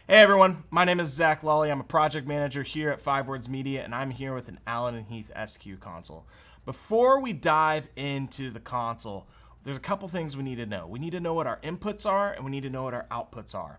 Hey everyone, my name is Zach Lawley. I'm a project manager here at 5 Words Media, and I'm here with an Allen and Heath SQ console. Before we dive into the console, there's a couple things we need to know. We need to know what our inputs are, and we need to know what our outputs are.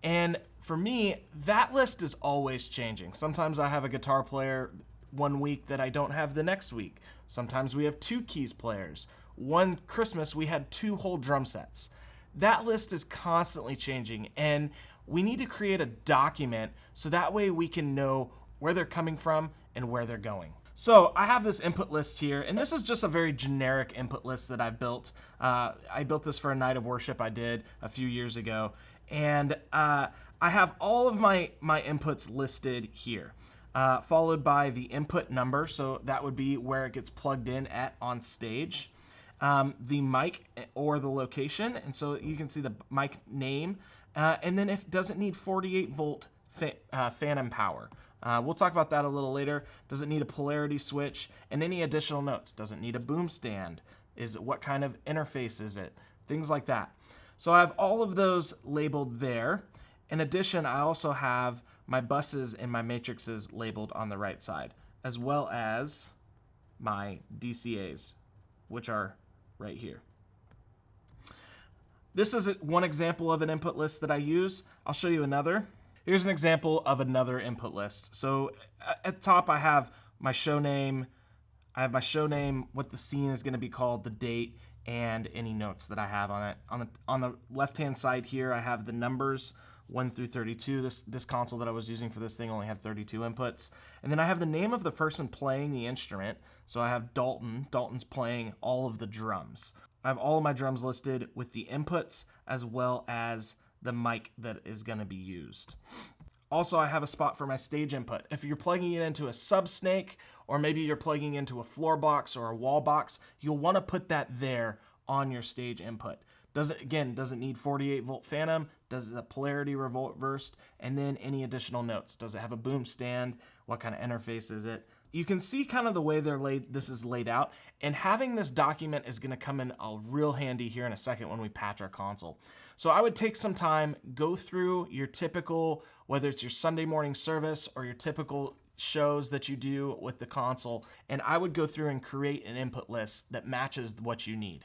And for me, that list is always changing. Sometimes I have a guitar player one week that I don't have the next week. Sometimes we have 2 keys players. One Christmas, we had 2 whole drum sets. That list is constantly changing, and we need to create a document so that way we can know where they're coming from and where they're going. So I have this input list here, and this is just a very generic input list that I've built. I built this for a night of worship I did a few years ago, and I have all of my inputs listed here, followed by the input number, so that would be where it gets plugged in at on stage. The mic or the location, and so you can see the mic name, and then if it doesn't need 48 volt phantom power. We'll talk about that a little later. Does it need a polarity switch? And any additional notes. Does it need a boom stand? What kind of interface is it? Things like that. So I have all of those labeled there. In addition, I also have my buses and my matrices labeled on the right side, as well as my DCAs, which are right here. This is one example of an input list that I use. I'll show you another. Here's an example of another input list. So at the top I have my show name. I have my show name, what the scene is going to be called, the date, and any notes that I have on it. On the left-hand side here, I have the numbers 1 through 32. This console that I was using for this thing only had 32 inputs. And then I have the name of the person playing the instrument. So I have Dalton. Dalton's playing all of the drums. I have all of my drums listed with the inputs as well as the mic that is going to be used. Also, I have a spot for my stage input. If you're plugging it into a sub-snake, or maybe you're plugging into a floor box or a wall box, you'll want to put that there on your stage input. Does it need 48 volt phantom? Does the polarity reversed? And then any additional notes. Does it have a boom stand? What kind of interface is it? You can see kind of the way this is laid out, and having this document is going to come in real handy here in a second when we patch our console. So I would take some time, go through your typical, whether it's your Sunday morning service or your typical shows that you do with the console, and I would go through and create an input list that matches what you need.